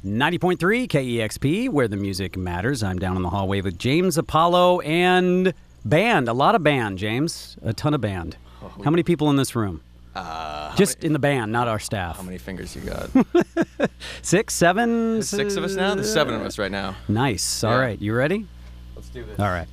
90.3 KEXP, where the music matters. I'm down in the hallway with James Apollo and band. A lot of band, James. A ton of band. How many people in this room? Just in the band, not our staff. How many fingers you got? 6, 7? There's 6 of us now? There's 7 of us right now. Nice. All right. You ready? Let's do this. All right.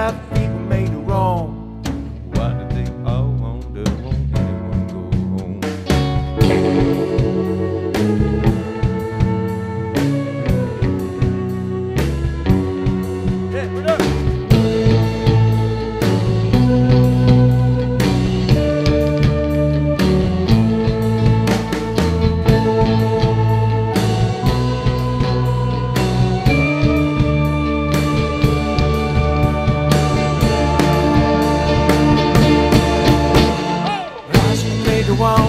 that people made it wrong. Why did they all wonder, won't anyone go home? Yeah, what up?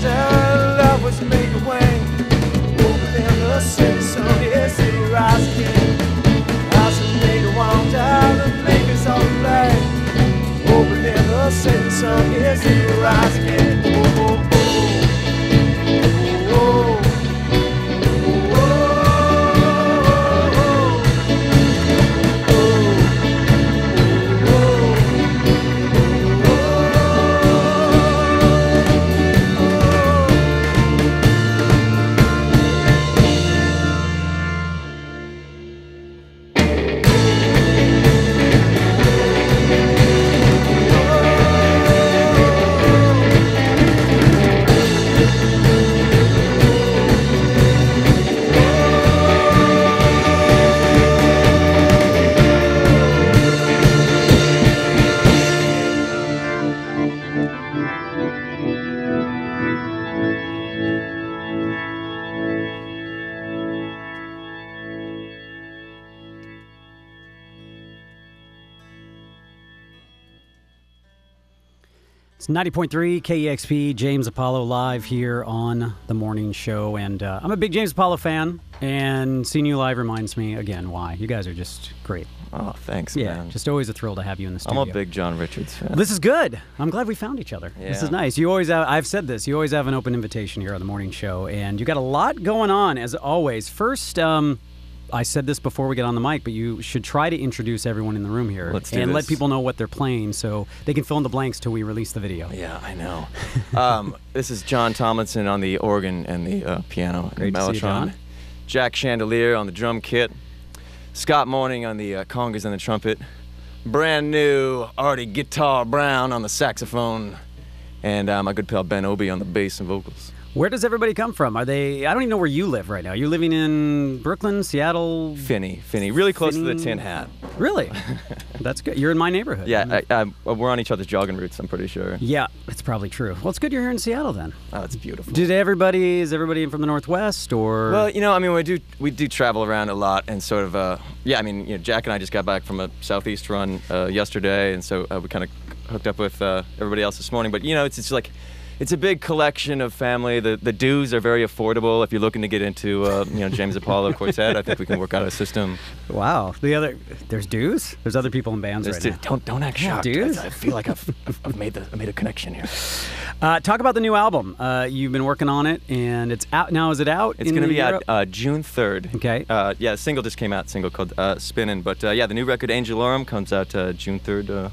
Love was made to wane. Over there, the city sun, yes, city rise again. House was made to want the Lakers all black. Over there, the city sun, yes, city rise again. Oh, oh, oh. It's 90.3 KEXP, James Apollo live here on the morning show. And I'm a big James Apollo fan, and seeing you live reminds me again why. You guys are just great. Oh, thanks, Yeah, man. just always a thrill to have you in the I'm studio. a big John Richards fan. This is good. I'm glad we found each other. This is Yeah. nice. You always have, I've said this, you always have an open invitation here on the morning show, and you got a lot going on as always. First, I said this before we get on the mic, but you should try to introduce everyone in the room here Let's do and let this. people know what they're playing so they can fill in the blanks till we release the video. Yeah, I know. This is John Tomlinson on the organ and the piano. Great and to see you, John. Jack Chandelier on the drum kit. Scott Morning on the congas and the trumpet. Brand new Artie Guitar Brown on the saxophone. And my good pal Ben Obi on the bass and vocals. Where does everybody come from? Are they? I don't even know where you live right now. You're living in Brooklyn, Seattle? Finney, really close to the Finney? Tin Hat. Really? That's good. You're in my neighborhood. Yeah, we're on each other's jogging routes, I'm pretty sure. Yeah, it's probably true. Well, it's good you're here in Seattle then. Oh, it's beautiful. Is everybody from the Northwest or? Well, you know, I mean, we do travel around a lot, and sort of, yeah, I mean, you know, Jack and I just got back from a Southeast run yesterday, and so we kind of hooked up with everybody else this morning. But you know, it's like, it's a big collection of family. The dues are very affordable. If you're looking to get into, you know, James Apollo Quartet, I think we can work out a system. Wow. There's dues? There's other people in bands right now. Don't act Yeah, shocked. dudes. I feel like I've made a connection here. Talk about the new album. You've been working on it, and it's out now. Is it out? It's in going to be Europe? out June 3rd. Okay. Yeah, the single just came out, a single called Spinnin'. But yeah, the new record, Angelorum, comes out June 3rd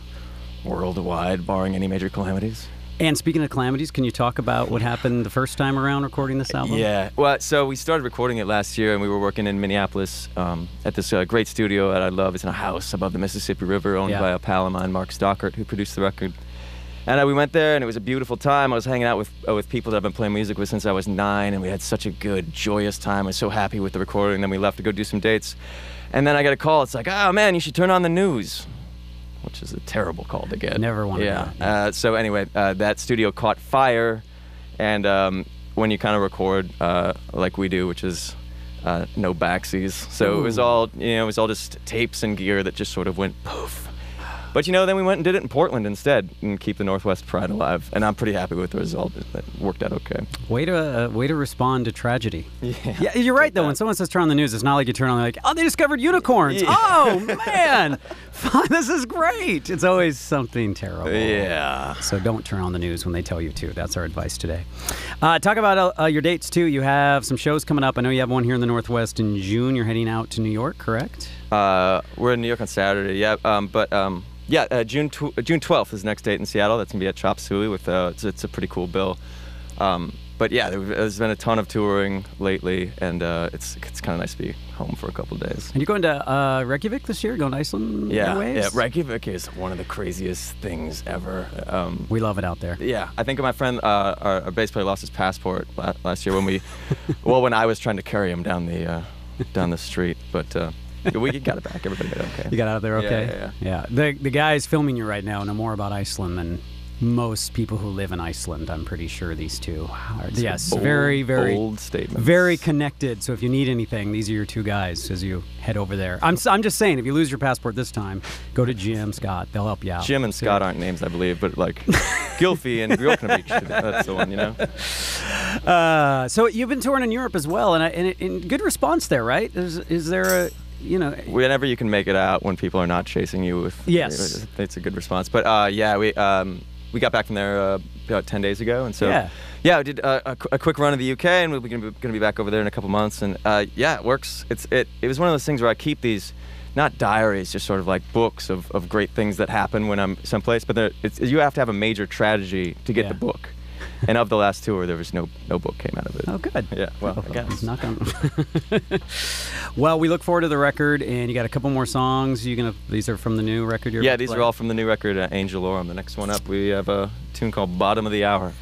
worldwide, barring any major calamities. And speaking of calamities, can you talk about what happened the first time around recording this album? Yeah, well, so we started recording it last year, and we were working in Minneapolis at this great studio that I love. It's in a house above the Mississippi River, owned by a pal of mine, Mark Stockert, who produced the record. And we went there, and it was a beautiful time. I was hanging out with people that I've been playing music with since I was 9, and we had such a good, joyous time. I was so happy with the recording. Then we left to go do some dates. And then I got a call. It's like, oh, man, you should turn on the news. Which is a terrible call to get. Never wanted that. So anyway, that studio caught fire, and when you kind of record like we do, which is no backsies, so it was all just tapes and gear that just sort of went poof. But you know, then we went and did it in Portland instead, and keep the Northwest pride alive. And I'm pretty happy with the result. That worked out okay. Way to respond to tragedy. Yeah. You're right though. When someone says turn on the news, it's not like you turn on like, oh, they discovered unicorns. Yeah. Oh man, this is great. It's always something terrible. Yeah. So don't turn on the news when they tell you to. That's our advice today. Talk about your dates too. You have some shows coming up. I know you have one here in the Northwest in June. You're heading out to New York, correct? We're in New York on Saturday. Yeah. Yeah, June 12th is the next date in Seattle. That's gonna be at Chop Suey with it's a pretty cool bill. But yeah, there's been a ton of touring lately, and it's kind of nice to be home for a couple of days. And you're going to Reykjavik this year? Going to Iceland Airwaves? Yeah. Reykjavik is one of the craziest things ever. We love it out there. Yeah, I think my friend, our bass player, lost his passport last year when I was trying to carry him down the street, but. We got it back. Everybody got it okay. You got out of there okay? Yeah. The guys filming you right now know more about Iceland than most people who live in Iceland. I'm pretty sure these two are. Yes, very bold statements. Very connected. So if you need anything, these are your two guys as you head over there. I'm just saying, if you lose your passport this time, go to Jim, Scott. They'll help you out. Jim and Scott aren't names, I believe, but like Gylfi and Bjorknabeach. That's the one, you know. So you've been touring in Europe as well, and good response there, right? Is there a whenever you can make it out when people are not chasing you with it's a good response. But we got back from there about 10 days ago, and so we did a quick run of the UK, and we're going to be back over there in a couple months. And it works. It was one of those things where I keep these not diaries, just sort of like books of great things that happen when I'm someplace. But you have to have a major tragedy to get the book. And of the last tour, there was no book came out of it. Oh, good. Yeah. Well, I guess. Knock on. Well, we look forward to the record, and you got a couple more songs. These are from the new record you're these are all from the new record, Angel Aurum. The next one up, we have a tune called Bottom of the Hour.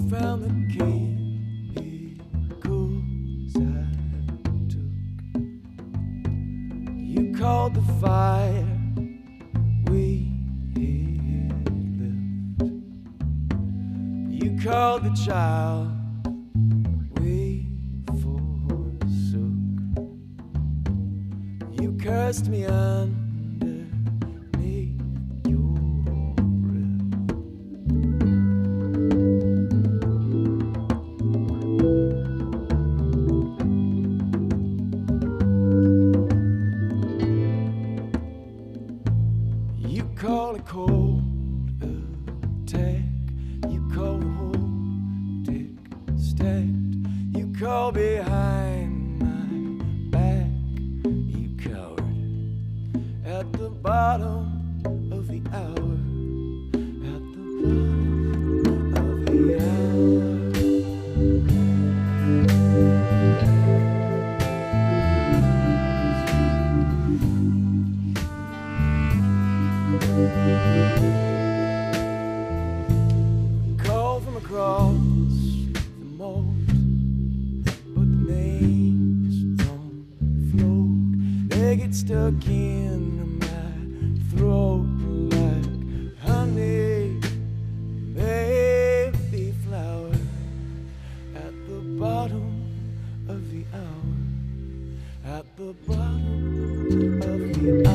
Found the chemicals I took. You called the fire we had left. You called the child we forsook. You cursed me underneath your breath. You call a cold attack. You call the whole dick stacked. You call behind my back. You coward at the bottom of the hour. At the bottom of the hour. Call from across the moat, but the names don't float. They get stuck in my throat like honey, baby flower. At the bottom of the hour. At the bottom of the hour.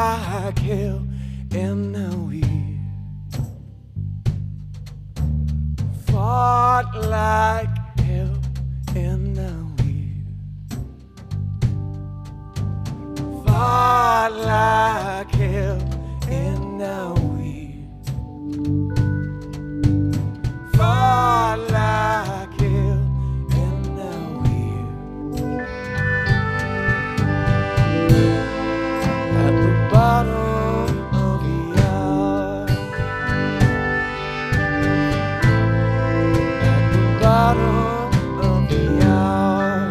Like hell, and now we fought like hell, and now we fought like hell, and now we fought like hell, and now we at the bottom of the hour. At the bottom of the hour.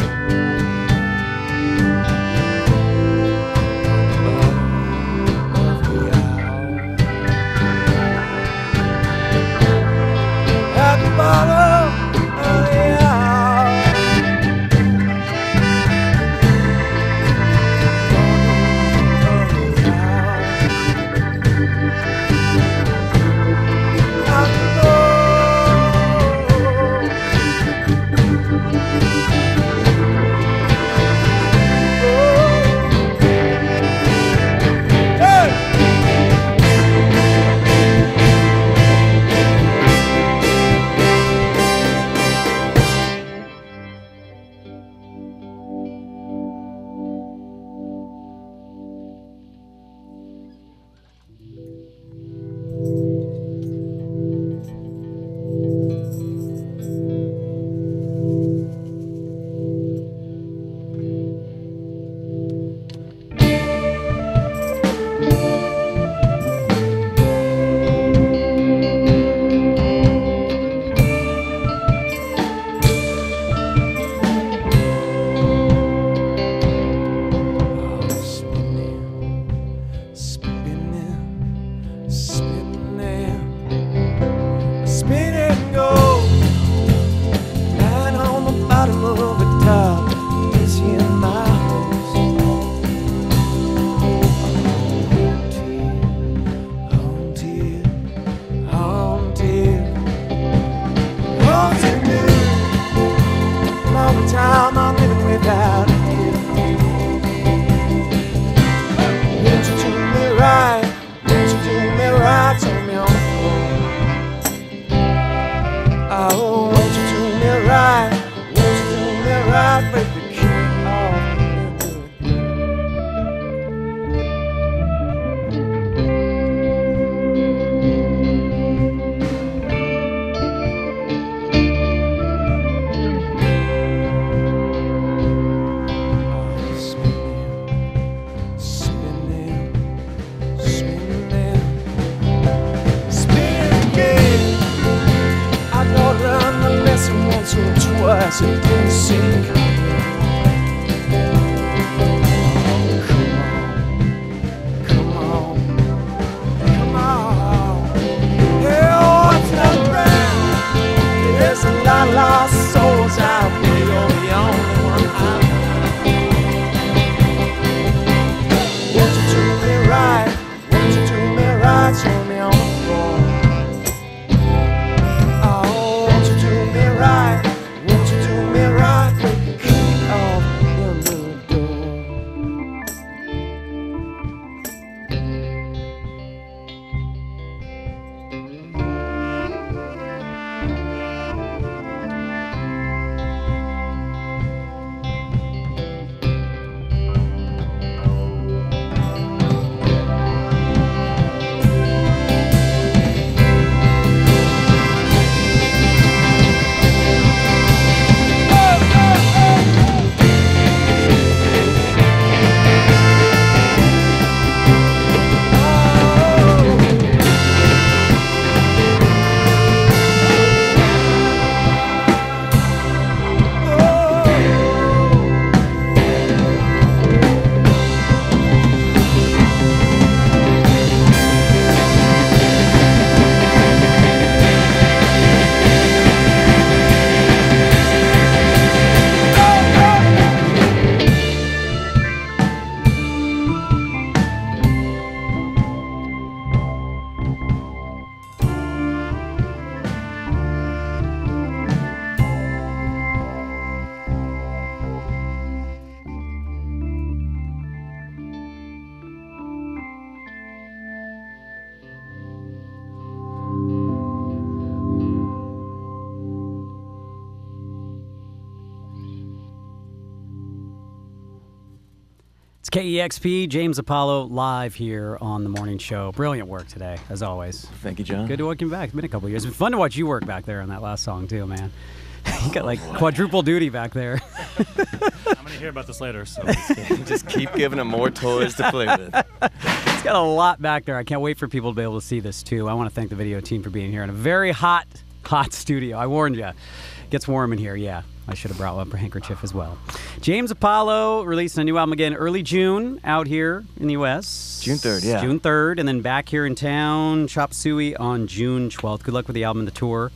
as it didn't sink. Come on, come on. Hey, oh, it's not grand. There's a lot of lost souls out there. You're the only one I know. Won't you do me right? Won't you do me right? Show me on the floor. Oh, won't you do me right? Won't you do me right? Break the key off your little door. It's KEXP, James Apollo, live here on the morning show. Brilliant work today, as always. Thank you, John. Good to welcome you back. It's been a couple of years. It's been fun to watch you work back there on that last song, too, man. You got like quadruple duty back there. I'm going to hear about this later. So Just keep giving him more toys to play with. It's got a lot back there. I can't wait for people to be able to see this, too. I want to thank the video team for being here in a very hot studio. I warned you. Gets warm in here, yeah. I should have brought up a handkerchief as well. James Apollo releasing a new album again early June out here in the U.S. June 3rd, yeah. June 3rd, and then back here in town, Chop Suey on June 12th. Good luck with the album and the tour.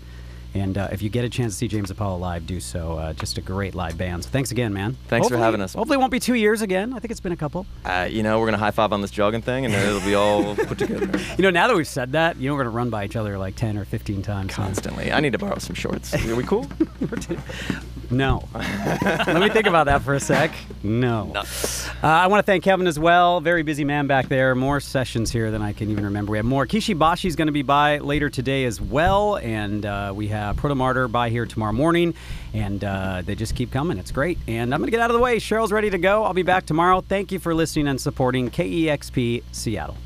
And if you get a chance to see James Apollo live, do so. Just a great live band. So thanks again, man. Thanks for having us. Hopefully it won't be 2 years again. I think it's been a couple. You know, we're going to high five on this jogging thing, and then it'll be all put together. You know, now that we've said that, you know, we're going to run by each other like 10 or 15 times. Constantly. I need to borrow some shorts. Are we cool? No. Let me think about that for a sec. No. I want to thank Kevin as well. Very busy man back there. More sessions here than I can even remember. We have more. Kishi Bashi's going to be by later today as well. And we have Proto Martyr by here tomorrow morning. And they just keep coming. It's great. And I'm going to get out of the way. Cheryl's ready to go. I'll be back tomorrow. Thank you for listening and supporting KEXP Seattle.